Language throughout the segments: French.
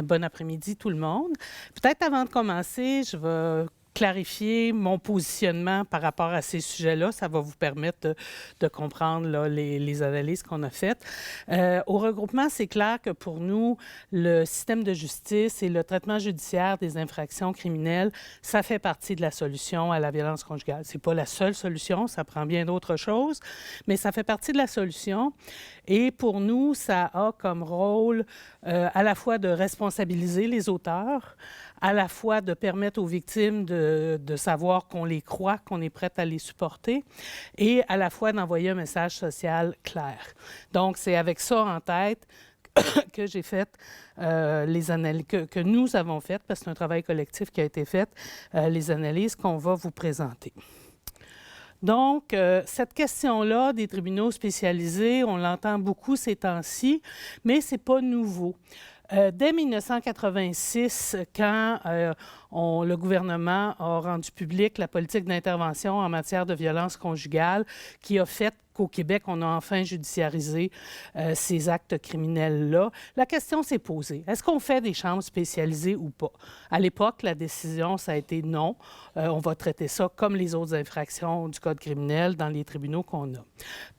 Bon après-midi tout le monde. Peut-être avant de commencer, je vais clarifier mon positionnement par rapport à ces sujets-là. Ça va vous permettre de comprendre là, les analyses qu'on a faites. Au regroupement, c'est clair que pour nous, le système de justice et le traitement judiciaire des infractions criminelles, ça fait partie de la solution à la violence conjugale. Ce n'est pas la seule solution, ça prend bien d'autres choses, mais ça fait partie de la solution. Et pour nous, ça a comme rôle à la fois de responsabiliser les auteurs, à la fois de permettre aux victimes de savoir qu'on les croit, qu'on est prête à les supporter, et à la fois d'envoyer un message social clair. Donc, c'est avec ça en tête que j'ai fait les analyses, que nous avons faites, parce que c'est un travail collectif qui a été fait, les analyses qu'on va vous présenter. Donc, cette question-là des tribunaux spécialisés, on l'entend beaucoup ces temps-ci, mais ce n'est pas nouveau. Dès 1986, quand le gouvernement a rendu public la politique d'intervention en matière de violence conjugale, qui a fait qu'au Québec, on a enfin judiciarisé ces actes criminels-là, la question s'est posée. Est-ce qu'on fait des chambres spécialisées ou pas? À l'époque, la décision, ça a été non. On va traiter ça comme les autres infractions du Code criminel dans les tribunaux qu'on a.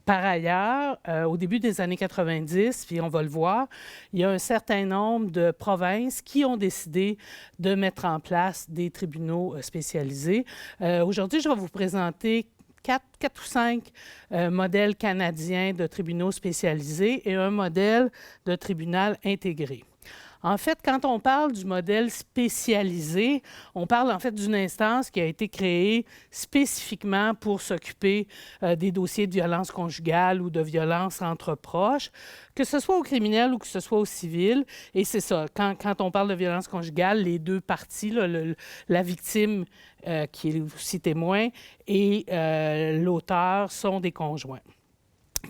Par ailleurs, au début des années 90, puis on va le voir, il y a un certain nombre de provinces qui ont décidé de mettre en place des tribunaux spécialisés. Aujourd'hui, je vais vous présenter quatre ou cinq modèles canadiens de tribunaux spécialisés et un modèle de tribunal intégré. En fait, quand on parle du modèle spécialisé, on parle en fait d'une instance qui a été créée spécifiquement pour s'occuper des dossiers de violence conjugale ou de violence entre proches, que ce soit au criminel ou que ce soit au civil. Et c'est ça, quand on parle de violence conjugale, les deux parties, là, la victime qui est aussi témoin et l'auteur sont des conjoints.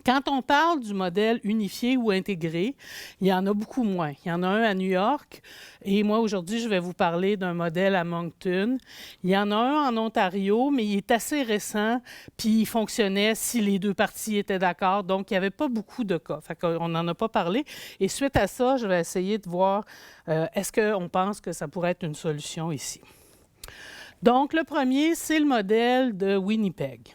Quand on parle du modèle unifié ou intégré, il y en a beaucoup moins. Il y en a un à New York et moi, aujourd'hui, je vais vous parler d'un modèle à Moncton. Il y en a un en Ontario, mais il est assez récent, puis il fonctionnait si les deux parties étaient d'accord. Donc, il n'y avait pas beaucoup de cas. Fait qu'on n'en a pas parlé. Et suite à ça, je vais essayer de voir est-ce qu'on pense que ça pourrait être une solution ici. Donc, le premier, c'est le modèle de Winnipeg.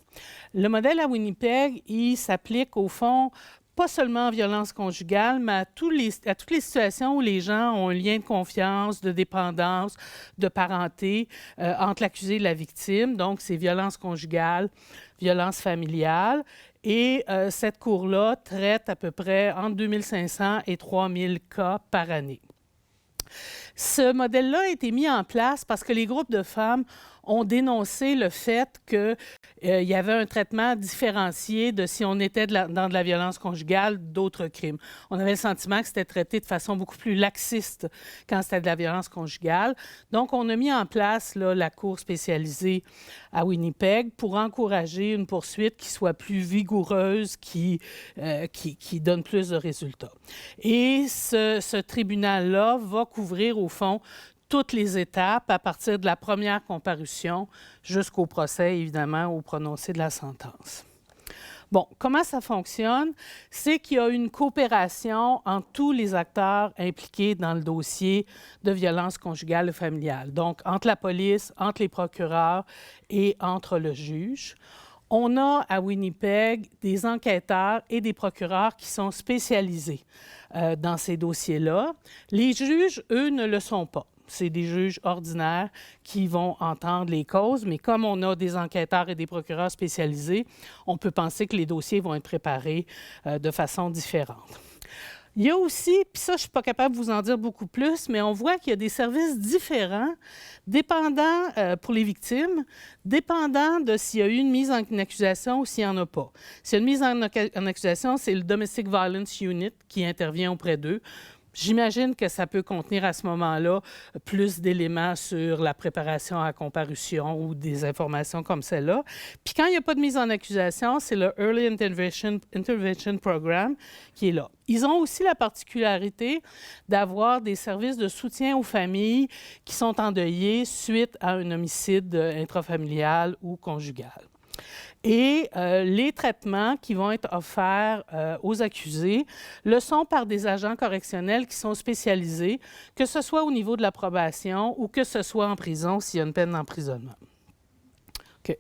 Le modèle à Winnipeg, il s'applique au fond pas seulement en violence conjugale, mais à toutes les situations où les gens ont un lien de confiance, de dépendance, de parenté entre l'accusé et la victime. Donc, c'est violence conjugale, violence familiale. Et cette cour-là traite à peu près entre 2500 et 3000 cas par année. Ce modèle-là a été mis en place parce que les groupes de femmes ont dénoncé le fait qu'il y avait un traitement différencié de si on était dans de la violence conjugale, d'autres crimes. On avait le sentiment que c'était traité de façon beaucoup plus laxiste quand c'était de la violence conjugale. Donc, on a mis en place là, la cour spécialisée à Winnipeg pour encourager une poursuite qui soit plus vigoureuse, qui donne plus de résultats. Et ce tribunal-là va couvrir, au fond, toutes les étapes à partir de la première comparution jusqu'au procès, évidemment, au prononcé de la sentence. Bon, comment ça fonctionne? C'est qu'il y a une coopération entre tous les acteurs impliqués dans le dossier de violence conjugale et familiale. Donc, entre la police, entre les procureurs et entre le juge. On a à Winnipeg des enquêteurs et des procureurs qui sont spécialisés dans ces dossiers-là. Les juges, eux, ne le sont pas. C'est des juges ordinaires qui vont entendre les causes, mais comme on a des enquêteurs et des procureurs spécialisés, on peut penser que les dossiers vont être préparés de façon différente. Il y a aussi, puis ça, je ne suis pas capable de vous en dire beaucoup plus, mais on voit qu'il y a des services différents, dépendant pour les victimes, dépendant de s'il y a eu une mise en accusation ou s'il n'y en a pas. S'il y a une mise en accusation, c'est le Domestic Violence Unit qui intervient auprès d'eux. J'imagine que ça peut contenir à ce moment-là plus d'éléments sur la préparation à la comparution ou des informations comme celle-là. Puis quand il n'y a pas de mise en accusation, c'est le Early Intervention Program qui est là. Ils ont aussi la particularité d'avoir des services de soutien aux familles qui sont endeuillées suite à un homicide intrafamilial ou conjugal. Et les traitements qui vont être offerts aux accusés le sont par des agents correctionnels qui sont spécialisés, que ce soit au niveau de la probation ou que ce soit en prison s'il y a une peine d'emprisonnement. OK.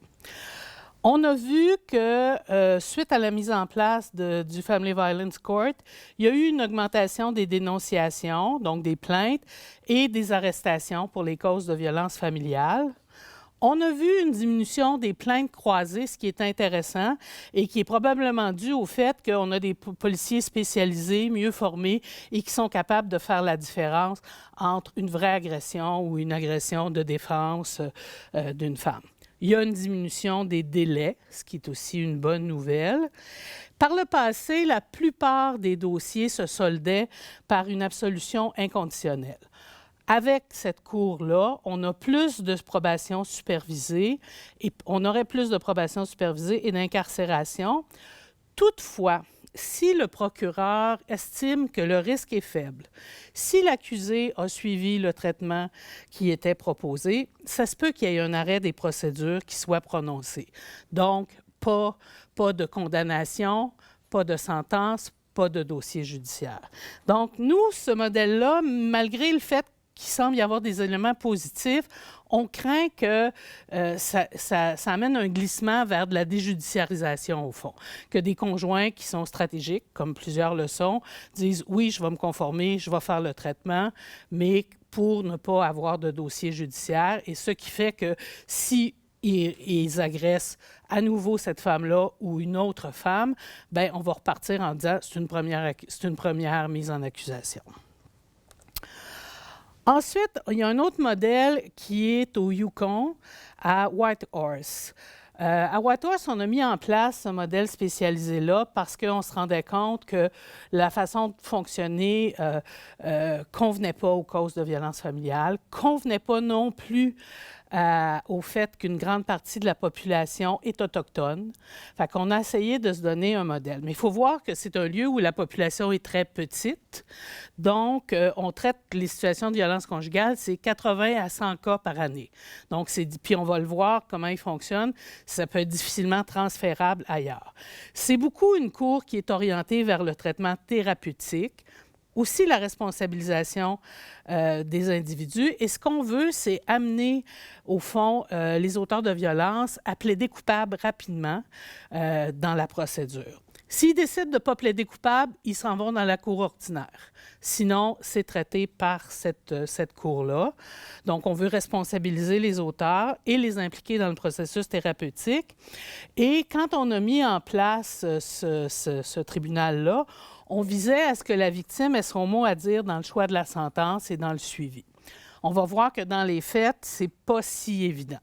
On a vu que, suite à la mise en place du Family Violence Court, il y a eu une augmentation des dénonciations, donc des plaintes, et des arrestations pour les causes de violence familiale. On a vu une diminution des plaintes croisées, ce qui est intéressant et qui est probablement dû au fait qu'on a des policiers spécialisés, mieux formés et qui sont capables de faire la différence entre une vraie agression ou une agression de défense d'une femme. Il y a une diminution des délais, ce qui est aussi une bonne nouvelle. Par le passé, la plupart des dossiers se soldaient par une absolution inconditionnelle. Avec cette cour-là, on a plus de probation supervisée et on aurait plus de probation supervisée et d'incarcération. Toutefois, si le procureur estime que le risque est faible, si l'accusé a suivi le traitement qui était proposé, ça se peut qu'il y ait un arrêt des procédures qui soit prononcé. Donc, pas de condamnation, pas de sentence, pas de dossier judiciaire. Donc, nous, ce modèle-là, malgré le fait qu'il semble y avoir des éléments positifs, on craint que ça amène un glissement vers de la déjudiciarisation, au fond. Que des conjoints qui sont stratégiques, comme plusieurs le sont, disent « oui, je vais me conformer, je vais faire le traitement », mais pour ne pas avoir de dossier judiciaire. Et ce qui fait que si ils agressent à nouveau cette femme-là ou une autre femme, bien, on va repartir en disant « c'est une première mise en accusation ». Ensuite, il y a un autre modèle qui est au Yukon, à Whitehorse. À Whitehorse, on a mis en place ce modèle spécialisé-là parce qu'on se rendait compte que la façon de fonctionner convenait pas aux causes de violence familiale, convenait pas non plus au fait qu'une grande partie de la population est autochtone. Fait qu'on a essayé de se donner un modèle. Mais il faut voir que c'est un lieu où la population est très petite. Donc, on traite les situations de violence conjugale, c'est 80 à 100 cas par année. Donc, puis on va le voir comment il fonctionne. Ça peut être difficilement transférable ailleurs. C'est beaucoup une cour qui est orientée vers le traitement thérapeutique, aussi la responsabilisation des individus. Et ce qu'on veut, c'est amener, au fond, les auteurs de violences à plaider coupable rapidement dans la procédure. S'ils décident de ne pas plaider coupable, ils s'en vont dans la cour ordinaire. Sinon, c'est traité par cette cour-là. Donc, on veut responsabiliser les auteurs et les impliquer dans le processus thérapeutique. Et quand on a mis en place ce tribunal-là, on visait à ce que la victime ait son mot à dire dans le choix de la sentence et dans le suivi. On va voir que dans les faits, ce n'est pas si évident.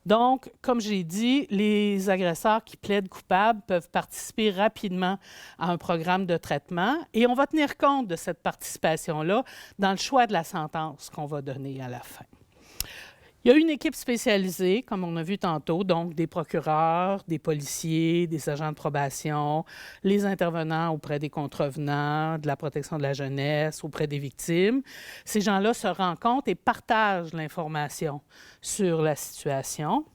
Donc, comme j'ai dit, les agresseurs qui plaident coupables peuvent participer rapidement à un programme de traitement et on va tenir compte de cette participation-là dans le choix de la sentence qu'on va donner à la fin. Il y a une équipe spécialisée, comme on a vu tantôt, donc des procureurs, des policiers, des agents de probation, les intervenants auprès des contrevenants, de la protection de la jeunesse, auprès des victimes. Ces gens-là se rencontrent et partagent l'information sur la situation.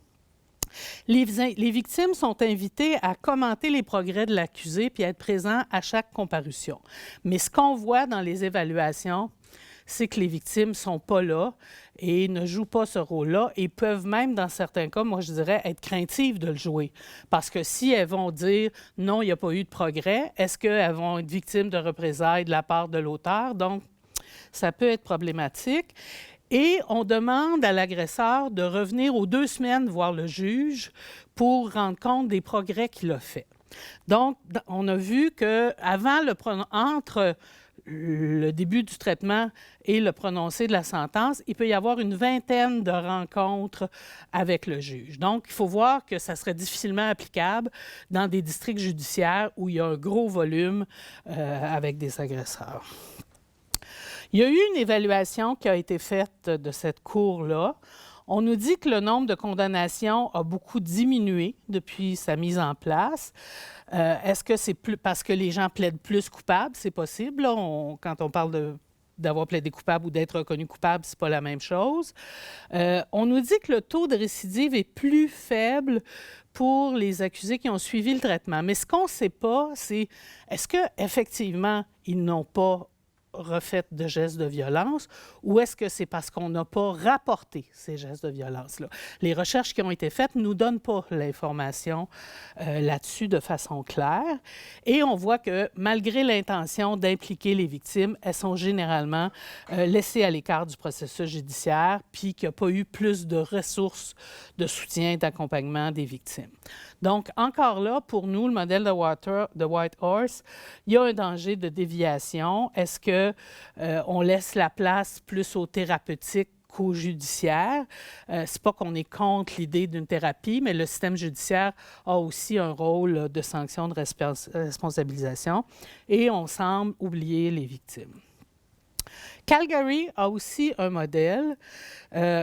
Les victimes sont invitées à commenter les progrès de l'accusé puis à être présents à chaque comparution. Mais ce qu'on voit dans les évaluations, c'est que les victimes ne sont pas là et ne jouent pas ce rôle-là et peuvent même, dans certains cas, moi je dirais, être craintives de le jouer. Parce que si elles vont dire « non, il n'y a pas eu de progrès », est-ce qu'elles vont être victimes de représailles de la part de l'auteur? Donc, ça peut être problématique. Et on demande à l'agresseur de revenir aux 2 semaines voir le juge pour rendre compte des progrès qu'il a faits. Donc, on a vu qu'avant entre le début du traitement et le prononcé de la sentence, il peut y avoir une vingtaine de rencontres avec le juge. Donc, il faut voir que ça serait difficilement applicable dans des districts judiciaires où il y a un gros volume avec des agresseurs. Il y a eu une évaluation qui a été faite de cette cour-là. On nous dit que le nombre de condamnations a beaucoup diminué depuis sa mise en place. Est-ce que c'est parce que les gens plaident plus coupables? C'est possible. Là, quand on parle d'avoir plaidé coupable ou d'être reconnu coupable, c'est pas la même chose. On nous dit que le taux de récidive est plus faible pour les accusés qui ont suivi le traitement. Mais ce qu'on ne sait pas, c'est est-ce qu'effectivement, ils n'ont pas refait de gestes de violence ou est-ce que c'est parce qu'on n'a pas rapporté ces gestes de violence-là? Les recherches qui ont été faites ne nous donnent pas l'information là-dessus de façon claire et on voit que malgré l'intention d'impliquer les victimes, elles sont généralement laissées à l'écart du processus judiciaire puis qu'il n'y a pas eu plus de ressources de soutien et d'accompagnement des victimes. Donc, encore là, pour nous, le modèle de Whitehorse, il y a un danger de déviation. Est-ce qu'on laisse la place plus au thérapeutique qu'au judiciaire? C'est pas qu'on est contre l'idée d'une thérapie, mais le système judiciaire a aussi un rôle de sanction, de responsabilisation, et on semble oublier les victimes. Calgary a aussi un modèle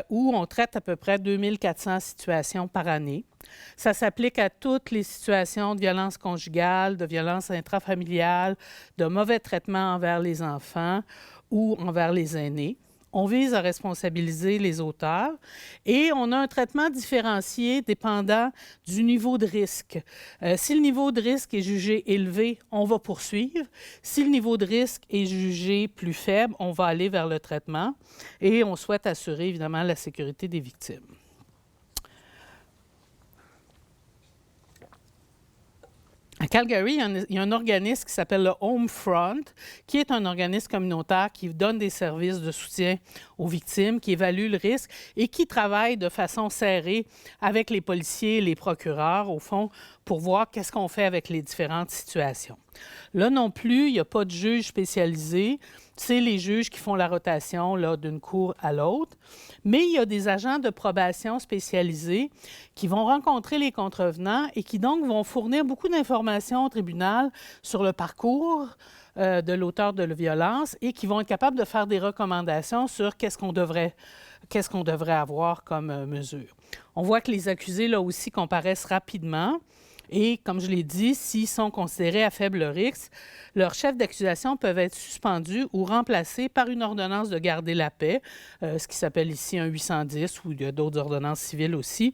où on traite à peu près 2400 situations par année. Ça s'applique à toutes les situations de violence conjugale, de violence intrafamiliale, de mauvais traitement envers les enfants ou envers les aînés. On vise à responsabiliser les auteurs et on a un traitement différencié dépendant du niveau de risque. Si le niveau de risque est jugé élevé, on va poursuivre. Si le niveau de risque est jugé plus faible, on va aller vers le traitement et on souhaite assurer évidemment la sécurité des victimes. À Calgary, il y a un organisme qui s'appelle le Homefront, qui est un organisme communautaire qui donne des services de soutien aux victimes, qui évalue le risque et qui travaille de façon serrée avec les policiers et les procureurs, au fond, pour voir qu'est-ce qu'on fait avec les différentes situations. Là non plus, il n'y a pas de juge spécialisé. C'est les juges qui font la rotation là, d'une cour à l'autre. Mais il y a des agents de probation spécialisés qui vont rencontrer les contrevenants et qui donc vont fournir beaucoup d'informations au tribunal sur le parcours de l'auteur de la violence et qui vont être capables de faire des recommandations sur qu'est-ce qu'on devrait avoir comme mesure. On voit que les accusés, là aussi, comparaissent rapidement. Et, comme je l'ai dit, s'ils sont considérés à faible risque, leurs chefs d'accusation peuvent être suspendus ou remplacés par une ordonnance de garder la paix, ce qui s'appelle ici un 810, ou il y a d'autres ordonnances civiles aussi,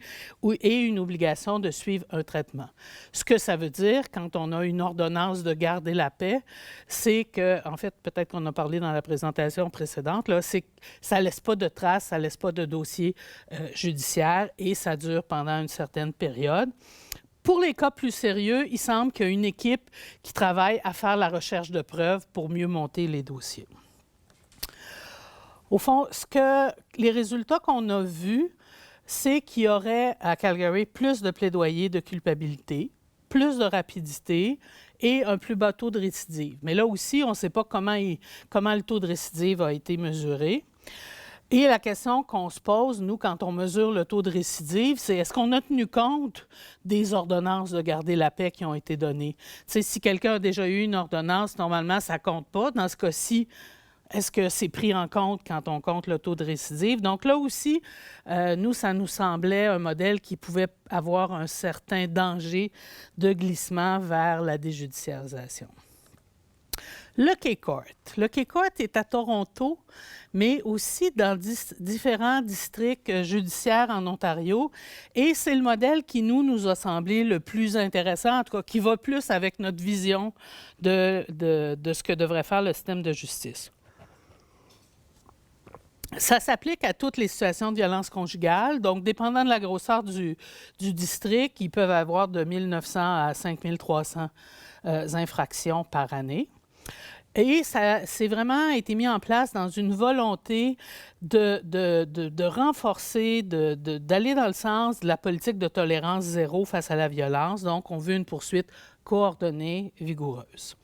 et une obligation de suivre un traitement. Ce que ça veut dire, quand on a une ordonnance de garder la paix, c'est que, en fait, peut-être qu'on a parlé dans la présentation précédente, là, c'est que ça ne laisse pas de traces, ça ne laisse pas de dossier judiciaire et ça dure pendant une certaine période. Pour les cas plus sérieux, il semble qu'il y a une équipe qui travaille à faire la recherche de preuves pour mieux monter les dossiers. Au fond, les résultats qu'on a vus, c'est qu'il y aurait à Calgary plus de plaidoyer de culpabilité, plus de rapidité et un plus bas taux de récidive. Mais là aussi, on ne sait pas comment le taux de récidive a été mesuré. Et la question qu'on se pose, nous, quand on mesure le taux de récidive, c'est est-ce qu'on a tenu compte des ordonnances de garder la paix qui ont été données? Tu sais, si quelqu'un a déjà eu une ordonnance, normalement, ça ne compte pas. Dans ce cas-ci, est-ce que c'est pris en compte quand on compte le taux de récidive? Donc là aussi, nous, ça nous semblait un modèle qui pouvait avoir un certain danger de glissement vers la déjudiciarisation. Le K-Court. Le K-Court est à Toronto, mais aussi dans différents districts judiciaires en Ontario. Et c'est le modèle qui nous a semblé le plus intéressant, en tout cas qui va plus avec notre vision de ce que devrait faire le système de justice. Ça s'applique à toutes les situations de violence conjugale. Donc, dépendant de la grosseur du district, ils peuvent avoir de 1 900 à 5 300 infractions par année. Et ça s'est vraiment été mis en place dans une volonté de renforcer, d'aller dans le sens de la politique de tolérance zéro face à la violence. Donc, on veut une poursuite coordonnée, vigoureuse.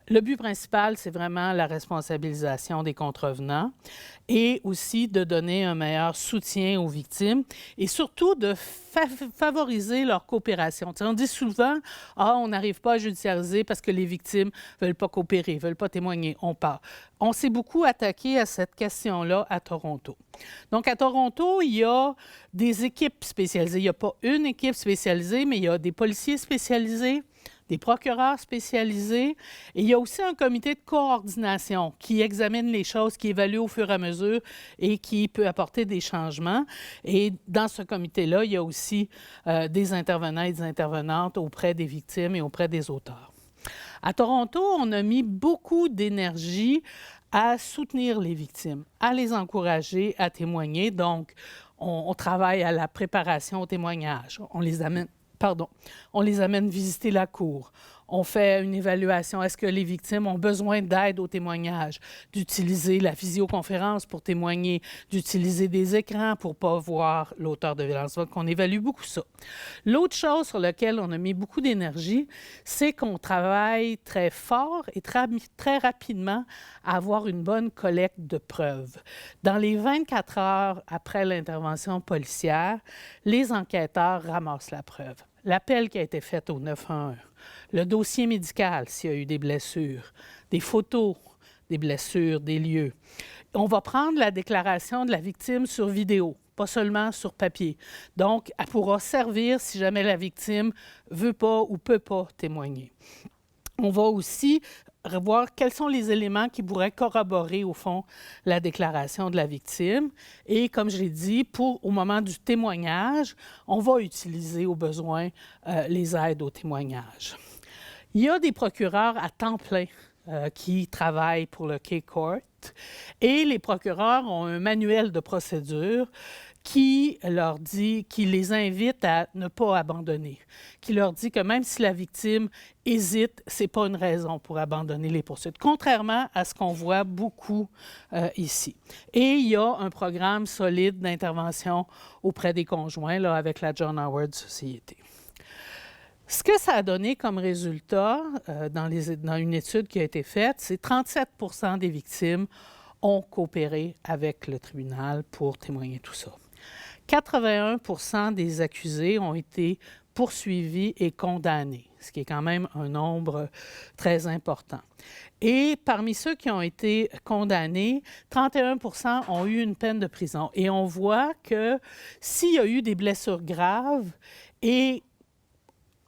Le but principal, c'est vraiment la responsabilisation des contrevenants et aussi de donner un meilleur soutien aux victimes et surtout de favoriser leur coopération. Tu sais, on dit souvent « Ah, on n'arrive pas à judiciariser parce que les victimes ne veulent pas coopérer, ne veulent pas témoigner. » On part. On s'est beaucoup attaqué à cette question-là à Toronto. Donc, à Toronto, il y a des équipes spécialisées. Il n'y a pas une équipe spécialisée, mais il y a des policiers spécialisés, des procureurs spécialisés et il y a aussi un comité de coordination qui examine les choses, qui évalue au fur et à mesure et qui peut apporter des changements. Et dans ce comité-là, il y a aussi des intervenants et des intervenantes auprès des victimes et auprès des auteurs. À Toronto, on a mis beaucoup d'énergie à soutenir les victimes, à les encourager à témoigner. Donc, on travaille à la préparation au témoignage. On les amène visiter la cour. On fait une évaluation. Est-ce que les victimes ont besoin d'aide au témoignage? D'utiliser la visioconférence pour témoigner, d'utiliser des écrans pour ne pas voir l'auteur de violence. Donc, on évalue beaucoup ça. L'autre chose sur laquelle on a mis beaucoup d'énergie, c'est qu'on travaille très fort et très rapidement à avoir une bonne collecte de preuves. Dans les 24 heures après l'intervention policière, les enquêteurs ramassent la preuve. L'appel qui a été fait au 911, le dossier médical s'il y a eu des blessures, des photos des blessures, des lieux. On va prendre la déclaration de la victime sur vidéo, pas seulement sur papier. Donc, elle pourra servir si jamais la victime ne veut pas ou ne peut pas témoigner. On va aussi revoir quels sont les éléments qui pourraient corroborer, au fond, la déclaration de la victime. Et comme je l'ai dit, au moment du témoignage, on va utiliser au besoin les aides au témoignage. Il y a des procureurs à temps plein qui travaillent pour le K-Court et les procureurs ont un manuel de procédure qui les invite à ne pas abandonner, qui leur dit que même si la victime hésite, ce n'est pas une raison pour abandonner les poursuites, contrairement à ce qu'on voit beaucoup ici. Et il y a un programme solide d'intervention auprès des conjoints là, avec la John Howard Society. Ce que ça a donné comme résultat dans une étude qui a été faite, c'est 37 % des victimes ont coopéré avec le tribunal pour témoigner tout ça. 81 % des accusés ont été poursuivis et condamnés, ce qui est quand même un nombre très important. Et parmi ceux qui ont été condamnés, 31 % ont eu une peine de prison. Et on voit que s'il y a eu des blessures graves et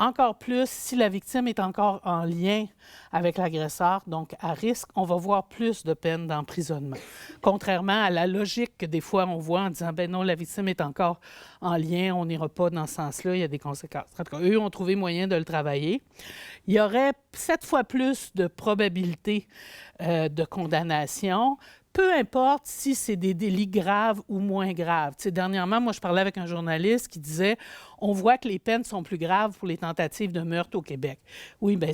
encore plus, si la victime est encore en lien avec l'agresseur, donc à risque, on va voir plus de peines d'emprisonnement. Contrairement à la logique que des fois on voit en disant « ben non, la victime est encore en lien, on n'ira pas dans ce sens-là, il y a des conséquences ». En tout cas, eux ont trouvé moyen de le travailler. Il y aurait 7 fois plus de probabilité de condamnation, peu importe si c'est des délits graves ou moins graves. Tu sais, dernièrement, moi, je parlais avec un journaliste qui disait « on voit que les peines sont plus graves pour les tentatives de meurtre au Québec ». Oui, bien,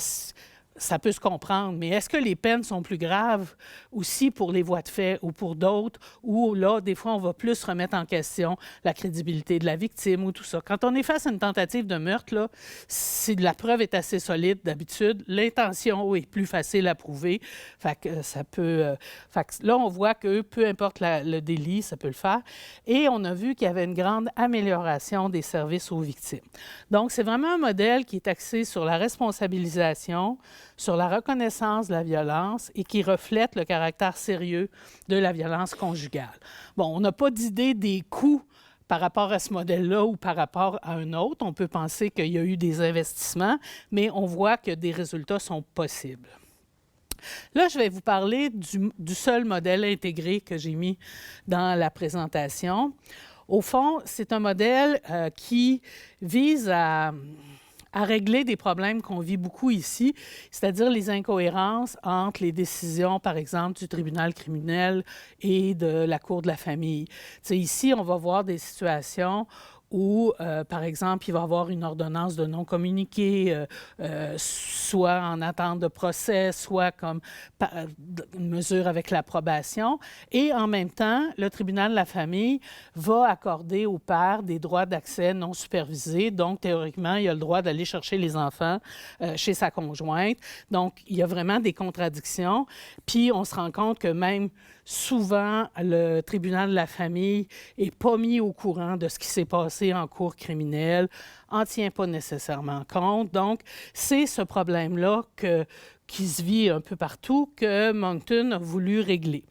ça peut se comprendre, mais est-ce que les peines sont plus graves aussi pour les voies de fait ou pour d'autres, où là, des fois, on va plus remettre en question la crédibilité de la victime ou tout ça. Quand on est face à une tentative de meurtre, là, si la preuve est assez solide d'habitude, l'intention est plus facile à prouver. Fait que ça peut... fait que là, on voit que peu importe le délit, ça peut le faire. Et on a vu qu'il y avait une grande amélioration des services aux victimes. Donc, c'est vraiment un modèle qui est axé sur la responsabilisation, sur la reconnaissance de la violence et qui reflète le caractère sérieux de la violence conjugale. Bon, on n'a pas d'idée des coûts par rapport à ce modèle-là ou par rapport à un autre. On peut penser qu'il y a eu des investissements, mais on voit que des résultats sont possibles. Là, je vais vous parler du seul modèle intégré que j'ai mis dans la présentation. Au fond, c'est un modèle qui vise à régler des problèmes qu'on vit beaucoup ici, c'est-à-dire les incohérences entre les décisions, par exemple, du tribunal criminel et de la Cour de la famille. Tu sais, ici, on va voir des situations où, par exemple, il va y avoir une ordonnance de non communiqué, soit en attente de procès, soit comme une mesure avec l'approbation. Et en même temps, le tribunal de la famille va accorder au père des droits d'accès non supervisés. Donc, théoriquement, il a le droit d'aller chercher les enfants chez sa conjointe. Donc, il y a vraiment des contradictions. Puis, on se rend compte que même souvent, le tribunal de la famille n'est pas mis au courant de ce qui s'est passé en cour criminelle, n'en tient pas nécessairement compte. Donc, c'est ce problème-là qui se vit un peu partout que Moncton a voulu régler.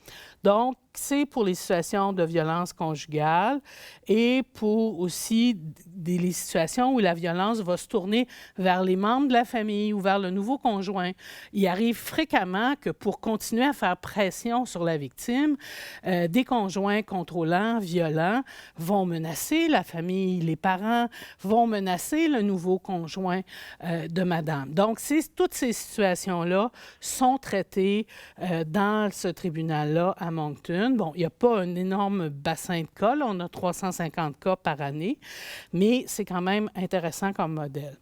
Donc, c'est pour les situations de violence conjugale et pour aussi les situations où la violence va se tourner vers les membres de la famille ou vers le nouveau conjoint. Il arrive fréquemment que pour continuer à faire pression sur la victime, des conjoints contrôlants, violents, vont menacer la famille, les parents vont menacer le nouveau conjoint de madame. Donc, toutes ces situations-là sont traitées dans ce tribunal-là à Moncton. Bon, il n'y a pas un énorme bassin de cas, là, on a 350 cas par année, mais c'est quand même intéressant comme modèle.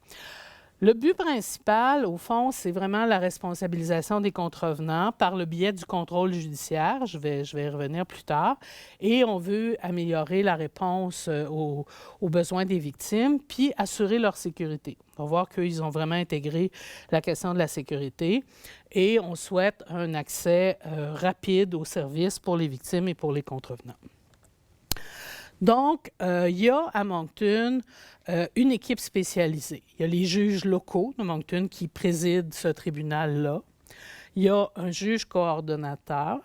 Le but principal, au fond, c'est vraiment la responsabilisation des contrevenants par le biais du contrôle judiciaire. Je vais y revenir plus tard. Et on veut améliorer la réponse aux besoins des victimes, puis assurer leur sécurité. On va voir qu'ils ont vraiment intégré la question de la sécurité et on souhaite un accès rapide aux services pour les victimes et pour les contrevenants. Donc, il y a à Moncton une équipe spécialisée. Il y a les juges locaux de Moncton qui président ce tribunal-là. Il y a un juge coordonnateur.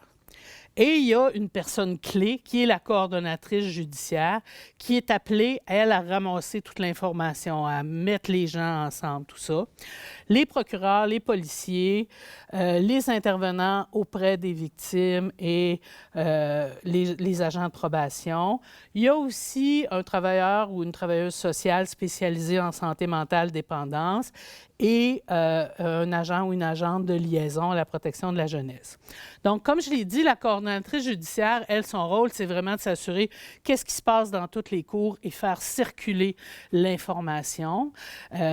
Et il y a une personne clé qui est la coordonnatrice judiciaire qui est appelée, elle, à ramasser toute l'information, à mettre les gens ensemble, tout ça. Les procureurs, les policiers, les intervenants auprès des victimes et les agents de probation. Il y a aussi un travailleur ou une travailleuse sociale spécialisée en santé mentale dépendance et un agent ou une agente de liaison à la protection de la jeunesse. Donc, comme je l'ai dit, la coordonnatrice judiciaire, elle, son rôle, c'est vraiment de s'assurer qu'est-ce qui se passe dans toutes les cours et faire circuler l'information.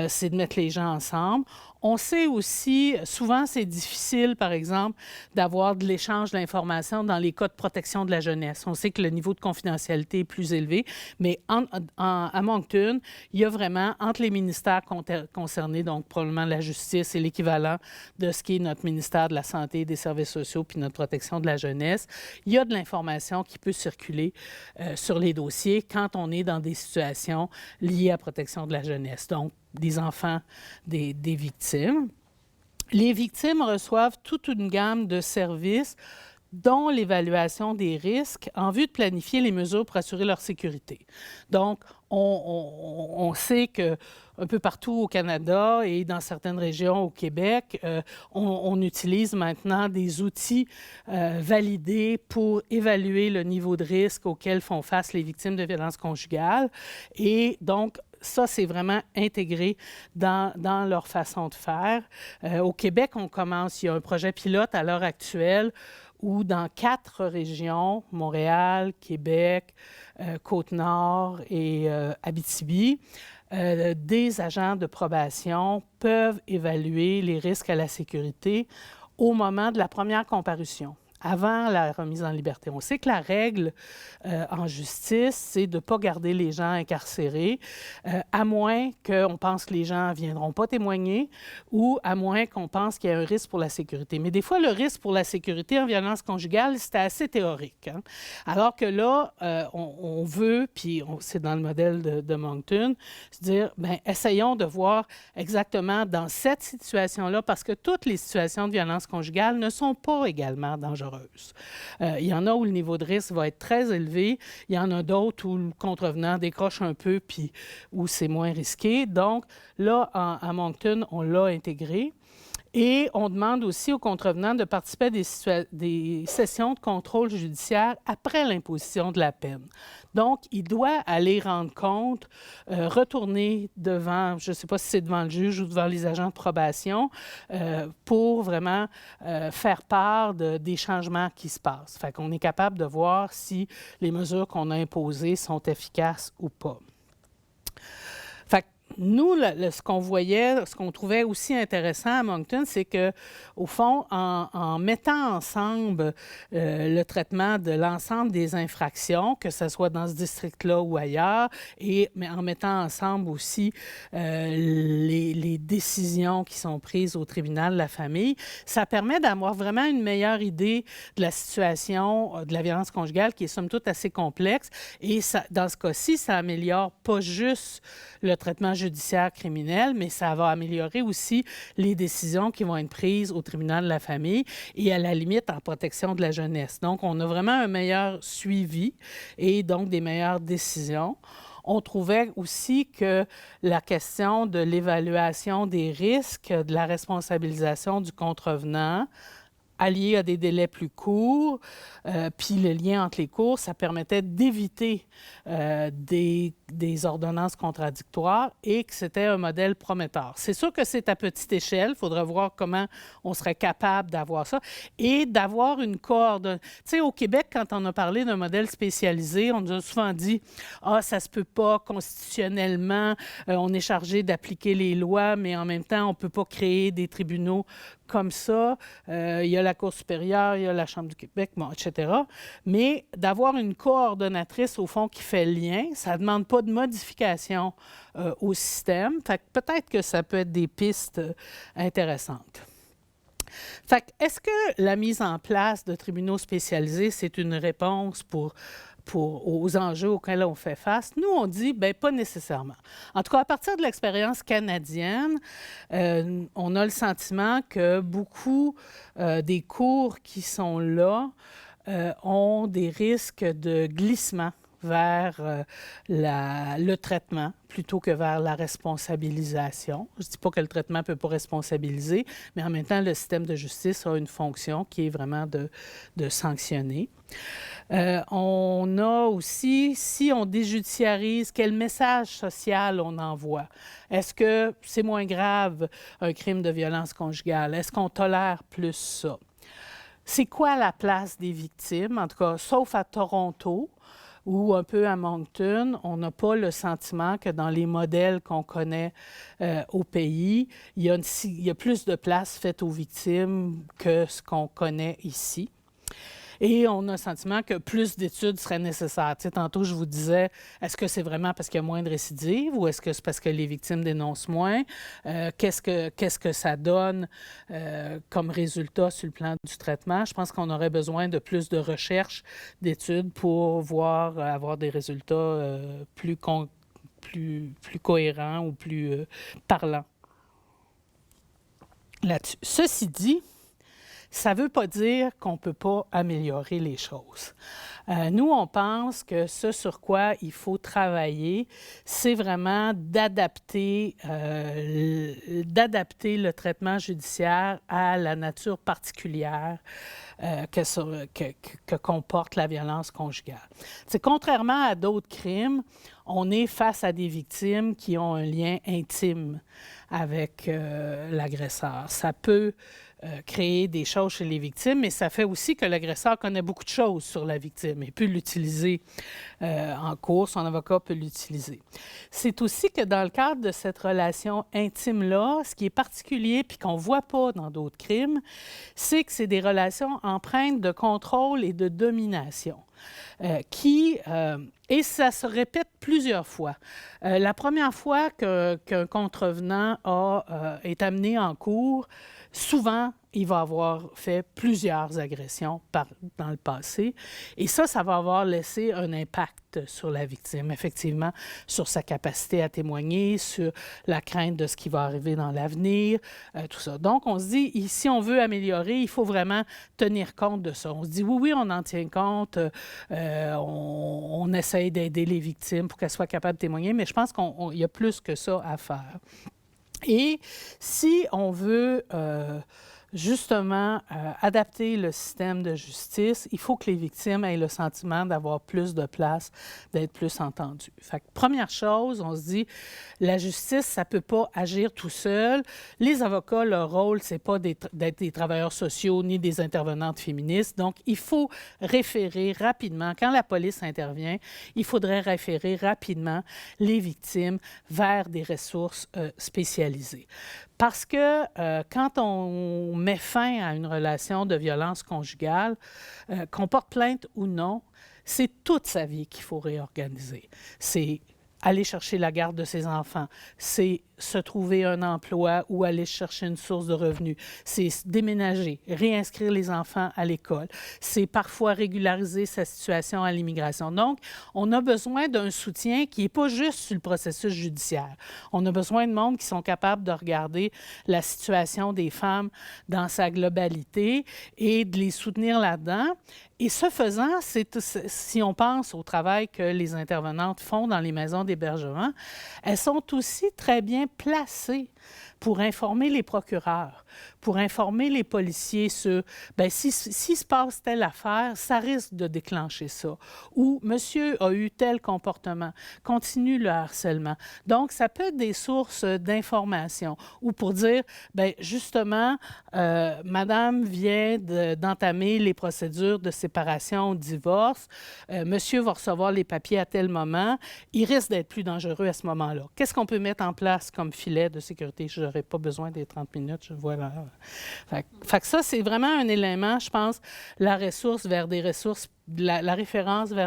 C'est de mettre les gens ensemble. On sait aussi, souvent c'est difficile, par exemple, d'avoir de l'échange d'informations dans les cas de protection de la jeunesse. On sait que le niveau de confidentialité est plus élevé, mais à Moncton, il y a vraiment, entre les ministères concernés, donc probablement la justice et l'équivalent de ce qui est notre ministère de la Santé et des Services sociaux puis notre protection de la jeunesse, il y a de l'information qui peut circuler sur les dossiers quand on est dans des situations liées à la protection de la jeunesse. Donc, des enfants des victimes. Les victimes reçoivent toute une gamme de services dont l'évaluation des risques en vue de planifier les mesures pour assurer leur sécurité. Donc, on sait qu'un peu partout au Canada et dans certaines régions au Québec, on utilise maintenant des outils validés pour évaluer le niveau de risque auquel font face les victimes de violences conjugales. Et donc, ça, c'est vraiment intégré dans leur façon de faire. Au Québec, il y a un projet pilote à l'heure actuelle où dans 4 régions, Montréal, Québec, Côte-Nord et Abitibi, des agents de probation peuvent évaluer les risques à la sécurité au moment de la première comparution, avant la remise en liberté. On sait que la règle en justice, c'est de ne pas garder les gens incarcérés, à moins qu'on pense que les gens ne viendront pas témoigner ou à moins qu'on pense qu'il y a un risque pour la sécurité. Mais des fois, le risque pour la sécurité en violence conjugale, c'est assez théorique. Hein? Alors que là, on veut, puis c'est dans le modèle de Moncton, se dire, bien, essayons de voir exactement dans cette situation-là, parce que toutes les situations de violence conjugale ne sont pas également dangereuses. Il y en a où le niveau de risque va être très élevé. Il y en a d'autres où le contrevenant décroche un peu puis où c'est moins risqué. Donc, là, à Moncton, on l'a intégré. Et on demande aussi aux contrevenants de participer à des sessions de contrôle judiciaire après l'imposition de la peine. Donc, il doit aller rendre compte, retourner devant, je ne sais pas si c'est devant le juge ou devant les agents de probation, pour vraiment faire part des changements qui se passent. Fait qu'on est capable de voir si les mesures qu'on a imposées sont efficaces ou pas. Nous, ce qu'on voyait, ce qu'on trouvait aussi intéressant à Moncton, c'est qu'au fond, en mettant ensemble le traitement de l'ensemble des infractions, que ce soit dans ce district-là ou ailleurs, mais en mettant ensemble aussi les décisions qui sont prises au tribunal de la famille, ça permet d'avoir vraiment une meilleure idée de la situation de la violence conjugale qui est somme toute assez complexe. Et ça, dans ce cas-ci, ça améliore pas juste le traitement traitement judiciaire criminel, mais ça va améliorer aussi les décisions qui vont être prises au tribunal de la famille et à la limite en protection de la jeunesse. Donc, on a vraiment un meilleur suivi et donc des meilleures décisions. On trouvait aussi que la question de l'évaluation des risques, de la responsabilisation du contrevenant, allié à des délais plus courts, puis le lien entre les cours, ça permettait d'éviter des ordonnances contradictoires et que c'était un modèle prometteur. C'est sûr que c'est à petite échelle, il faudra voir comment on serait capable d'avoir ça et d'avoir une coordination. Tu sais, au Québec, quand on a parlé d'un modèle spécialisé, on nous a souvent dit « Ah, ça se peut pas constitutionnellement, on est chargé d'appliquer les lois, mais en même temps, on ne peut pas créer des tribunaux comme ça. Il y a la Cour supérieure, il y a la Chambre du Québec, bon, etc. » Mais d'avoir une coordonnatrice, au fond, qui fait le lien, ça ne demande pas de modification au système. Fait que peut-être que ça peut être des pistes intéressantes. Fait que est-ce que la mise en place de tribunaux spécialisés, c'est une réponse aux enjeux auxquels on fait face? Nous, on dit, bien, pas nécessairement. En tout cas, à partir de l'expérience canadienne, on a le sentiment que beaucoup des cours qui sont là ont des risques de glissement vers le traitement plutôt que vers la responsabilisation. Je ne dis pas que le traitement ne peut pas responsabiliser, mais en même temps, le système de justice a une fonction qui est vraiment de sanctionner. On a aussi, si on déjudiciarise, quel message social on envoie? Est-ce que c'est moins grave un crime de violence conjugale? Est-ce qu'on tolère plus ça? C'est quoi la place des victimes? En tout cas, sauf à Toronto ou un peu à Moncton, on n'a pas le sentiment que dans les modèles qu'on connaît au pays, il y a plus de place faite aux victimes que ce qu'on connaît ici. Et on a le sentiment que plus d'études seraient nécessaires. Tu sais, tantôt, je vous disais, est-ce que c'est vraiment parce qu'il y a moins de récidives ou est-ce que c'est parce que les victimes dénoncent moins? Qu'est-ce que ça donne comme résultat sur le plan du traitement? Je pense qu'on aurait besoin de plus de recherche, d'études pour avoir des résultats plus cohérents ou plus parlants là-dessus. Ceci dit, ça ne veut pas dire qu'on ne peut pas améliorer les choses. Nous, on pense que ce sur quoi il faut travailler, c'est vraiment d'adapter le traitement judiciaire à la nature particulière que comporte la violence conjugale. C'est contrairement à d'autres crimes, on est face à des victimes qui ont un lien intime avec l'agresseur. Ça peut créer des choses chez les victimes, mais ça fait aussi que l'agresseur connaît beaucoup de choses sur la victime et peut l'utiliser en cours, son avocat peut l'utiliser. C'est aussi que dans le cadre de cette relation intime-là, ce qui est particulier puis qu'on ne voit pas dans d'autres crimes, c'est que c'est des relations empreintes de contrôle et de domination. Et ça se répète plusieurs fois. La première fois qu'un contrevenant est amené en cours, souvent, il va avoir fait plusieurs agressions dans le passé. Et ça va avoir laissé un impact sur la victime, effectivement, sur sa capacité à témoigner, sur la crainte de ce qui va arriver dans l'avenir, tout ça. Donc, on se dit, si on veut améliorer, il faut vraiment tenir compte de ça. On se dit, oui, on en tient compte, on essaye d'aider les victimes pour qu'elles soient capables de témoigner, mais je pense qu'il y a plus que ça à faire. Et si on veut justement adapter le système de justice, il faut que les victimes aient le sentiment d'avoir plus de place, d'être plus entendues. Fait que, première chose, on se dit, la justice, ça ne peut pas agir tout seul. Les avocats, leur rôle, ce n'est pas d'être des travailleurs sociaux ni des intervenantes féministes. Donc, il faut référer rapidement, quand la police intervient, il faudrait référer rapidement les victimes vers des ressources spécialisées. Parce que quand on met fin à une relation de violence conjugale, qu'on porte plainte ou non, c'est toute sa vie qu'il faut réorganiser. C'est aller chercher la garde de ses enfants, c'est se trouver un emploi ou aller chercher une source de revenus. C'est déménager, réinscrire les enfants à l'école. C'est parfois régulariser sa situation à l'immigration. Donc, on a besoin d'un soutien qui n'est pas juste sur le processus judiciaire. On a besoin de monde qui sont capables de regarder la situation des femmes dans sa globalité et de les soutenir là-dedans. Et ce faisant, si on pense au travail que les intervenantes font dans les maisons d'hébergement, elles sont aussi très bien placées pour informer les procureurs, pour informer les policiers sur, bien, si se passe telle affaire, ça risque de déclencher ça. Ou monsieur a eu tel comportement, continue le harcèlement. Donc, ça peut être des sources d'information. Ou pour dire, bien, justement, madame vient d'entamer les procédures de séparation, divorce, monsieur va recevoir les papiers à tel moment, il risque d'être plus dangereux à ce moment-là. Qu'est-ce qu'on peut mettre en place comme filet de sécurité? Je n'aurai pas besoin des 30 minutes, je vois là. Fait que ça, c'est vraiment un élément, je pense, la référence vers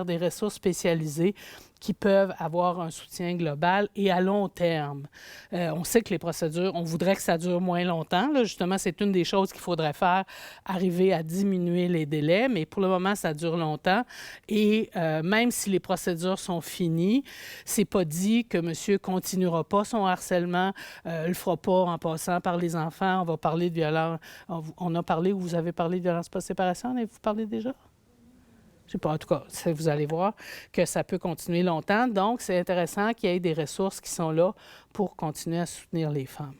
des ressources spécialisées qui peuvent avoir un soutien global et à long terme. On sait que les procédures, on voudrait que ça dure moins longtemps. Là. Justement, c'est une des choses qu'il faudrait faire, arriver à diminuer les délais, mais pour le moment, ça dure longtemps. Et même si les procédures sont finies, c'est pas dit que monsieur continuera pas son harcèlement, le fera pas en passant par les enfants. On va parler de violence. On a parlé, ou vous avez parlé de violence post-séparation, avez-vous parlé déjà? Je ne sais pas, en tout cas, vous allez voir que ça peut continuer longtemps. Donc, c'est intéressant qu'il y ait des ressources qui sont là pour continuer à soutenir les femmes.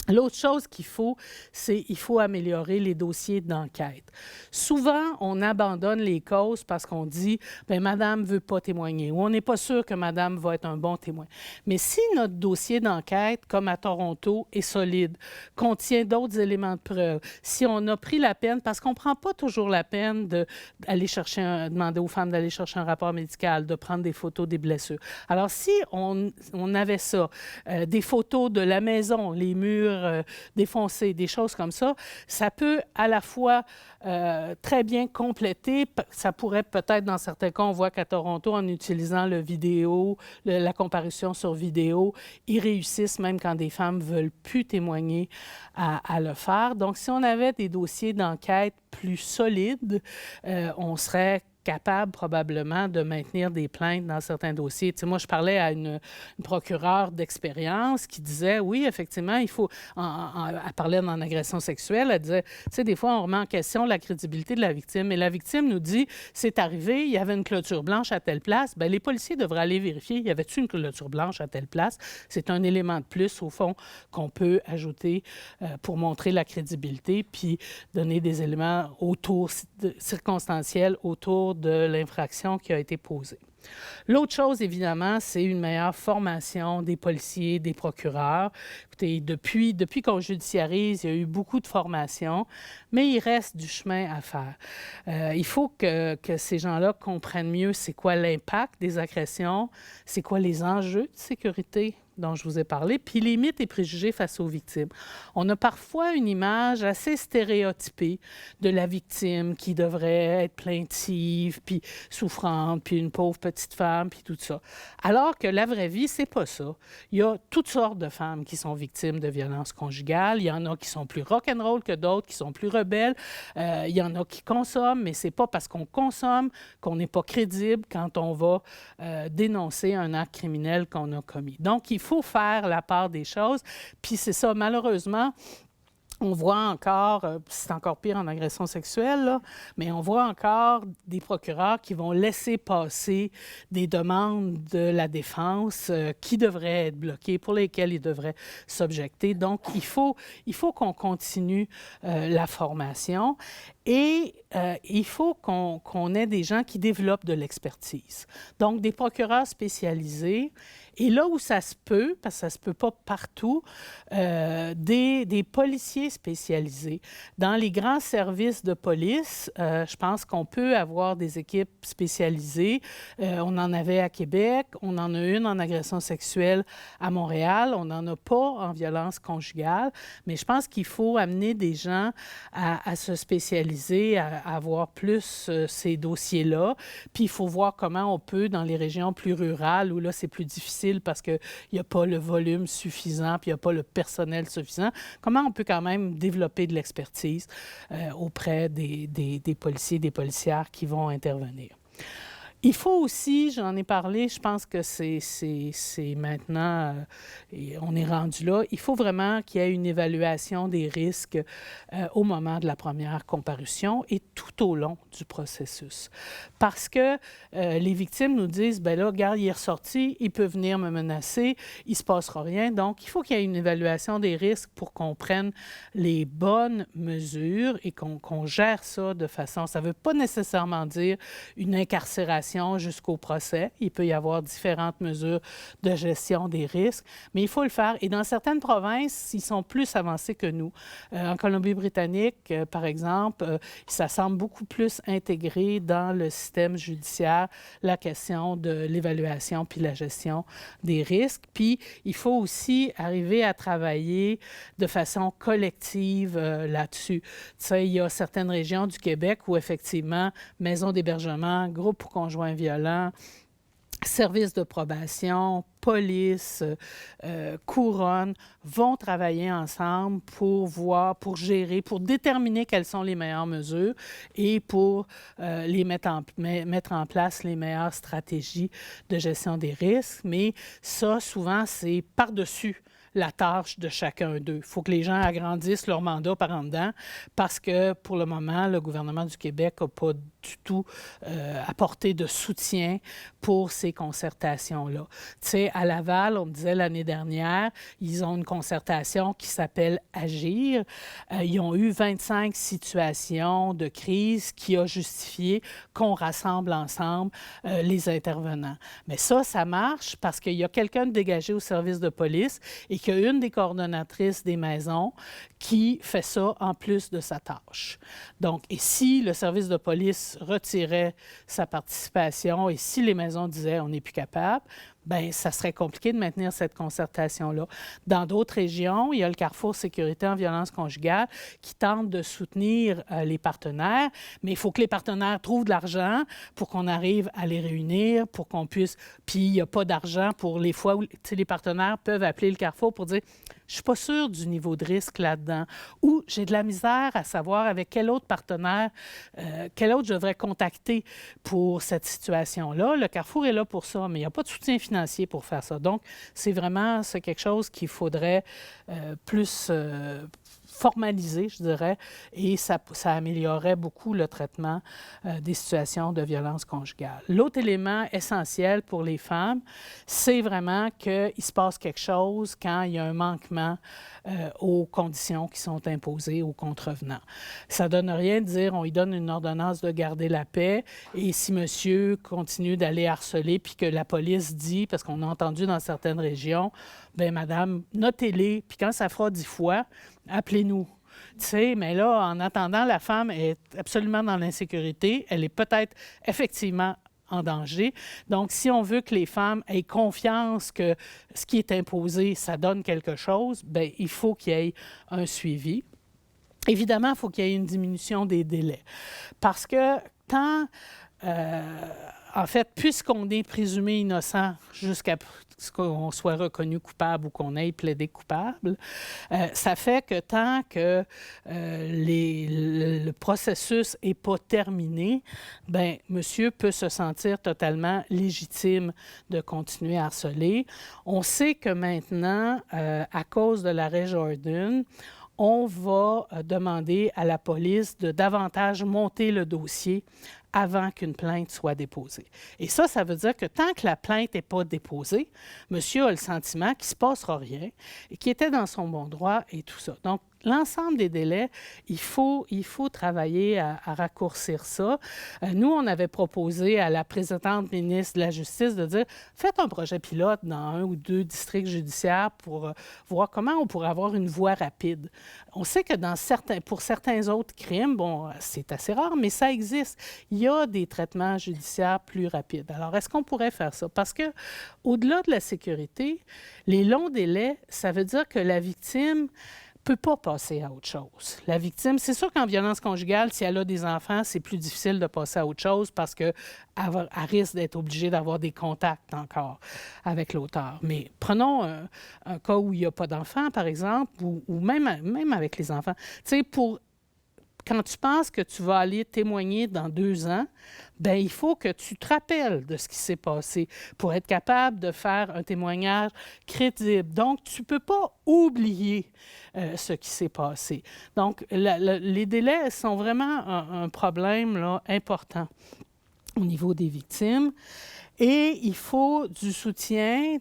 L'autre chose qu'il faut, c'est qu'il faut améliorer les dossiers d'enquête. Souvent, on abandonne les causes parce qu'on dit « bien, madame ne veut pas témoigner » ou « on n'est pas sûr que madame va être un bon témoin ». Mais si notre dossier d'enquête, comme à Toronto, est solide, contient d'autres éléments de preuve, si on a pris la peine, parce qu'on ne prend pas toujours la peine d'aller demander aux femmes d'aller chercher un rapport médical, de prendre des photos des blessures. Alors, si on avait ça, des photos de la maison, les murs défoncés, des choses comme ça, ça peut à la fois très bien compléter. Ça pourrait peut-être, dans certains cas, on voit qu'à Toronto, en utilisant le vidéo, la comparution sur vidéo, ils réussissent même quand des femmes ne veulent plus témoigner à le faire. Donc, si on avait des dossiers d'enquête plus solides, on serait capable probablement de maintenir des plaintes dans certains dossiers. Tu sais, moi, je parlais à une procureure d'expérience qui disait, oui, effectivement, il faut... Elle parlait en agression sexuelle, elle disait, tu sais, des fois, on remet en question la crédibilité de la victime, et la victime nous dit, c'est arrivé, il y avait une clôture blanche à telle place, bien, les policiers devraient aller vérifier, y avait-tu une clôture blanche à telle place? C'est un élément de plus, au fond, qu'on peut ajouter pour montrer la crédibilité, puis donner des éléments circonstanciels autour de l'infraction qui a été posée. L'autre chose, évidemment, c'est une meilleure formation des policiers, des procureurs. Écoutez, depuis qu'on judiciarise, il y a eu beaucoup de formations, mais il reste du chemin à faire. Il faut que ces gens-là comprennent mieux c'est quoi l'impact des agressions, c'est quoi les enjeux de sécurité dont je vous ai parlé, puis les mythes et préjugés face aux victimes. On a parfois une image assez stéréotypée de la victime qui devrait être plaintive, puis souffrante, puis une pauvre petite femme, puis tout ça. Alors que la vraie vie, c'est pas ça. Il y a toutes sortes de femmes qui sont victimes de violences conjugales. Il y en a qui sont plus rock'n'roll que d'autres, qui sont plus rebelles. Il y en a qui consomment, mais c'est pas parce qu'on consomme qu'on n'est pas crédible quand on va dénoncer un acte criminel qu'on a commis. Donc, il faut faire la part des choses. Puis c'est ça, malheureusement, on voit encore, c'est encore pire en agression sexuelle, là, mais on voit encore des procureurs qui vont laisser passer des demandes de la défense qui devraient être bloquées, pour lesquelles ils devraient s'objecter. Donc, il faut qu'on continue la formation et il faut qu'on ait des gens qui développent de l'expertise. Donc, des procureurs spécialisés. Et là où ça se peut, parce que ça ne se peut pas partout, des policiers spécialisés. Dans les grands services de police, je pense qu'on peut avoir des équipes spécialisées. On en avait à Québec, on en a une en agression sexuelle à Montréal, on n'en a pas en violence conjugale, mais je pense qu'il faut amener des gens à se spécialiser, avoir plus ces dossiers-là. Puis il faut voir comment on peut, dans les régions plus rurales, où là, c'est plus difficile parce qu'il n'y a pas le volume suffisant, puis il n'y a pas le personnel suffisant, comment on peut quand même développer de l'expertise auprès des policiers, des policières qui vont intervenir. Il faut aussi, j'en ai parlé, je pense que c'est maintenant, et on est rendu là, il faut vraiment qu'il y ait une évaluation des risques au moment de la première comparution et tout au long du processus. Parce que les victimes nous disent, bien là, regarde, il est ressorti, il peut venir me menacer, il ne se passera rien. Donc, il faut qu'il y ait une évaluation des risques pour qu'on prenne les bonnes mesures et qu'on gère ça de façon, ça ne veut pas nécessairement dire une incarcération jusqu'au procès. Il peut y avoir différentes mesures de gestion des risques, mais il faut le faire. Et dans certaines provinces, ils sont plus avancés que nous. En Colombie-Britannique, par exemple, ça semble beaucoup plus intégré dans le système judiciaire, la question de l'évaluation puis la gestion des risques. Puis, il faut aussi arriver à travailler de façon collective là-dessus. Tu sais, il y a certaines régions du Québec où, effectivement, maisons d'hébergement, groupes pour conjoints violents, services de probation, police, couronne vont travailler ensemble pour voir, pour gérer, pour déterminer quelles sont les meilleures mesures et pour mettre en place les meilleures stratégies de gestion des risques. Mais ça, souvent, c'est par-dessus la tâche de chacun d'eux. Il faut que les gens agrandissent leur mandat par en dedans parce que, pour le moment, le gouvernement du Québec n'a pas du tout apporté de soutien pour ces concertations-là. Tu sais, à Laval, on me disait l'année dernière, ils ont une concertation qui s'appelle Agir. Ils ont eu 25 situations de crise qui a justifié qu'on rassemble ensemble les intervenants. Mais ça marche parce qu'il y a quelqu'un de dégagé au service de police et qu'il y a une des coordonnatrices des maisons qui fait ça en plus de sa tâche. Donc, et si le service de police retirait sa participation et si les maisons disaient on n'est plus capable, bien, ça serait compliqué de maintenir cette concertation-là. Dans d'autres régions, il y a le Carrefour Sécurité en violence conjugale qui tente de soutenir les partenaires, mais il faut que les partenaires trouvent de l'argent pour qu'on arrive à les réunir, pour qu'on puisse... Puis il n'y a pas d'argent pour les fois où les partenaires peuvent appeler le Carrefour pour dire je ne suis pas sûre du niveau de risque là-dedans, ou j'ai de la misère à savoir avec quel autre partenaire, quel autre je devrais contacter pour cette situation-là. Le Carrefour est là pour ça, mais il n'y a pas de soutien financier pour faire ça. Donc, c'est quelque chose qu'il faudrait plus formaliser, je dirais, et ça améliorerait beaucoup le traitement des situations de violence conjugale. L'autre élément essentiel pour les femmes, c'est vraiment qu'il se passe quelque chose quand il y a un manquement aux conditions qui sont imposées aux contrevenants. Ça ne donne rien de dire on lui donne une ordonnance de garder la paix et si monsieur continue d'aller harceler puis que la police dit, parce qu'on a entendu dans certaines régions, bien madame, notez-les, puis quand ça fera 10 fois, appelez-nous. Tu sais, mais là, en attendant, la femme est absolument dans l'insécurité. Elle est peut-être effectivement en danger. Donc, si on veut que les femmes aient confiance que ce qui est imposé, ça donne quelque chose, bien, il faut qu'il y ait un suivi. Évidemment, il faut qu'il y ait une diminution des délais. Parce que en fait, puisqu'on est présumé innocent jusqu'à ce qu'on soit reconnu coupable ou qu'on ait plaidé coupable, ça fait que tant que le processus n'est pas terminé, bien, monsieur peut se sentir totalement légitime de continuer à harceler. On sait que maintenant, à cause de l'arrêt Jordan, on va demander à la police de davantage monter le dossier avant qu'une plainte soit déposée. Et ça veut dire que tant que la plainte n'est pas déposée, monsieur a le sentiment qu'il ne se passera rien et qu'il était dans son bon droit et tout ça. Donc, l'ensemble des délais, il faut travailler à raccourcir ça. Nous, on avait proposé à la précédente ministre de la Justice de dire faites un projet pilote dans 1 ou 2 districts judiciaires pour voir comment on pourrait avoir une voie rapide. On sait que pour certains autres crimes, bon, c'est assez rare, mais ça existe. Il y a des traitements judiciaires plus rapides. Alors, est-ce qu'on pourrait faire ça? Parce que, au-delà de la sécurité, les longs délais, ça veut dire que la victime peut pas passer à autre chose. La victime, c'est sûr qu'en violence conjugale, si elle a des enfants, c'est plus difficile de passer à autre chose parce qu'elle risque d'être obligée d'avoir des contacts encore avec l'auteur. Mais prenons un cas où il n'y a pas d'enfants, par exemple, ou même avec les enfants. Tu sais, quand tu penses que tu vas aller témoigner dans 2 ans, bien, il faut que tu te rappelles de ce qui s'est passé pour être capable de faire un témoignage crédible. Donc, tu ne peux pas oublier ce qui s'est passé. Donc, les délais sont vraiment un problème là, important au niveau des victimes. Et il faut du soutien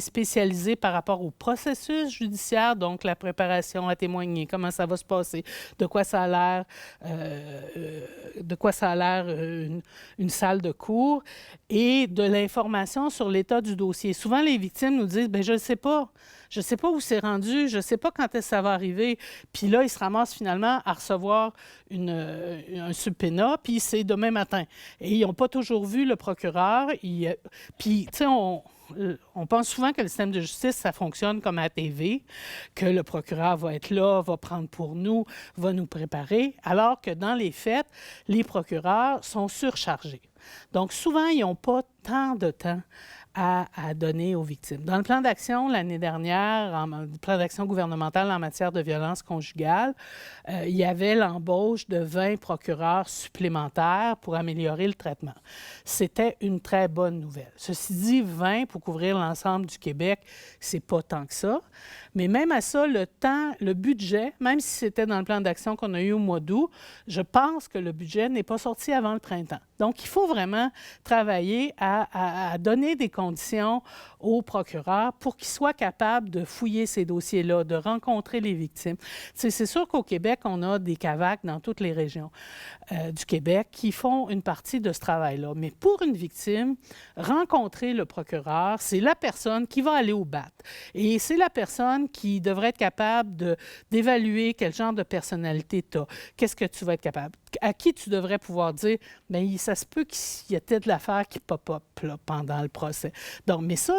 spécialisé par rapport au processus judiciaire, donc la préparation à témoigner, comment ça va se passer, de quoi ça a l'air une salle de cours, et de l'information sur l'état du dossier. Souvent, les victimes nous disent, bien, je ne sais pas. Je ne sais pas où c'est rendu, je ne sais pas quand est-ce que ça va arriver. Puis là, ils se ramassent finalement à recevoir un subpoena, puis c'est demain matin. Et ils n'ont pas toujours vu le procureur. Puis, tu sais, on pense souvent que le système de justice, ça fonctionne comme à la TV, que le procureur va être là, va prendre pour nous, va nous préparer, alors que dans les faits, les procureurs sont surchargés. Donc, souvent, ils n'ont pas tant de temps à donner aux victimes. Dans le plan d'action l'année dernière, le plan d'action gouvernemental en matière de violence conjugale, il y avait l'embauche de 20 procureurs supplémentaires pour améliorer le traitement. C'était une très bonne nouvelle. Ceci dit, 20 pour couvrir l'ensemble du Québec, c'est pas tant que ça. Mais même à ça, le budget, même si c'était dans le plan d'action qu'on a eu au mois d'août, je pense que le budget n'est pas sorti avant le printemps. Donc, il faut vraiment travailler à donner des conditions aux procureurs pour qu'ils soient capables de fouiller ces dossiers-là, de rencontrer les victimes. C'est sûr qu'au Québec, on a des CAVAC dans toutes les régions du Québec qui font une partie de ce travail-là. Mais pour une victime, rencontrer le procureur, c'est la personne qui va aller au BAT. Et c'est la personne qui devrait être capable d'évaluer quel genre de personnalité tu as. Qu'est-ce que tu vas être capable? À qui tu devrais pouvoir dire, bien, ça se peut qu'il y ait peut-être l'affaire qui pop-up pendant le procès. Donc, mais ça,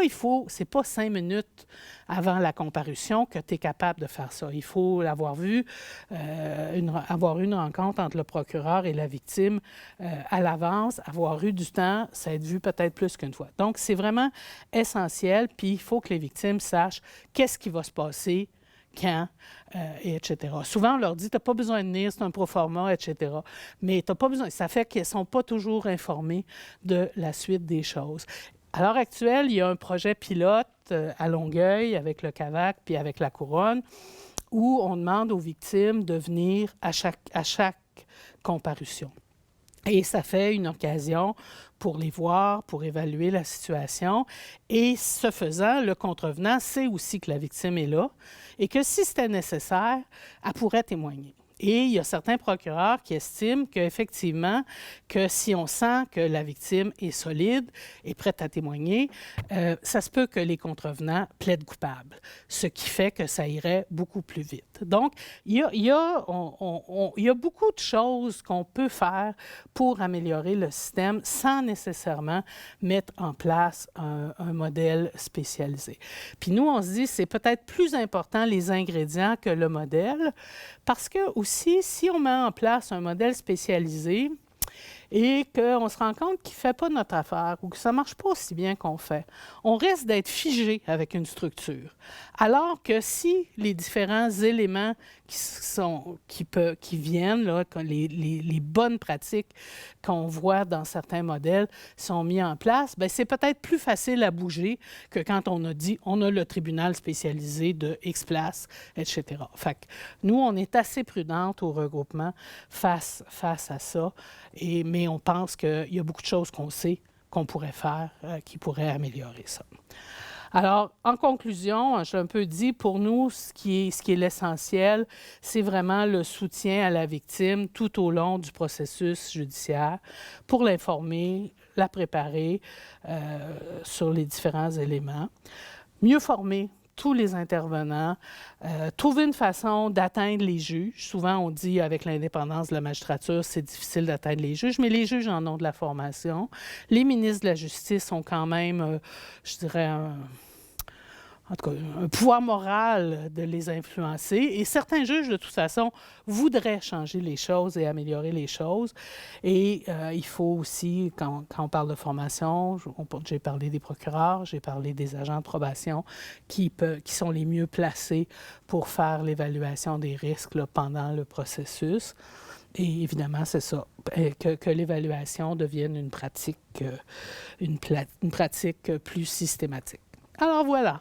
c'est pas 5 minutes avant la comparution que tu es capable de faire ça. Il faut l'avoir vu, avoir une rencontre entre le procureur et la victime à l'avance, avoir eu du temps, ça être vu peut-être plus qu'une fois. Donc, c'est vraiment essentiel, puis il faut que les victimes sachent qu'est-ce qui va se passer, quand, et etc. Souvent, on leur dit, tu n'as pas besoin de venir, c'est un proforma, etc. Mais tu n'as pas besoin. Ça fait qu'ils ne sont pas toujours informés de la suite des choses. À l'heure actuelle, il y a un projet pilote à Longueuil avec le CAVAC puis avec la Couronne où on demande aux victimes de venir à chaque comparution. Et ça fait une occasion pour les voir, pour évaluer la situation. Et ce faisant, le contrevenant sait aussi que la victime est là et que si c'était nécessaire, elle pourrait témoigner. Et il y a certains procureurs qui estiment qu'effectivement, que si on sent que la victime est solide et prête à témoigner, ça se peut que les contrevenants plaident coupables, ce qui fait que ça irait beaucoup plus vite. Donc, il y a beaucoup de choses qu'on peut faire pour améliorer le système sans nécessairement mettre en place un modèle spécialisé. Puis nous, on se dit, c'est peut-être plus important les ingrédients que le modèle, parce que aussi, si on met en place un modèle spécialisé et qu'on se rend compte qu'il ne fait pas notre affaire ou que ça ne marche pas aussi bien qu'on fait, on risque d'être figé avec une structure. Alors que si les différents éléments qui viennent, là, les bonnes pratiques qu'on voit dans certains modèles sont mis en place, bien, c'est peut-être plus facile à bouger que quand on a dit on a le tribunal spécialisé de X place, etc. Fait que nous, on est assez prudente au regroupement face à ça, mais on pense qu'il y a beaucoup de choses qu'on sait qu'on pourrait faire qui pourraient améliorer ça. Alors, en conclusion, je l'ai un peu dit, pour nous, ce qui est l'essentiel, c'est vraiment le soutien à la victime tout au long du processus judiciaire pour l'informer, la préparer sur les différents éléments, mieux former tous les intervenants, trouver une façon d'atteindre les juges. Souvent, on dit avec l'indépendance de la magistrature, c'est difficile d'atteindre les juges, mais les juges en ont de la formation. Les ministres de la Justice ont quand même, je dirais, en tout cas, un pouvoir moral de les influencer. Et certains juges, de toute façon, voudraient changer les choses et améliorer les choses. Et il faut aussi, quand on parle de formation, j'ai parlé des procureurs, j'ai parlé des agents de probation qui sont les mieux placés pour faire l'évaluation des risques là, pendant le processus. Et évidemment, c'est ça, que l'évaluation devienne une pratique plus systématique. Alors voilà,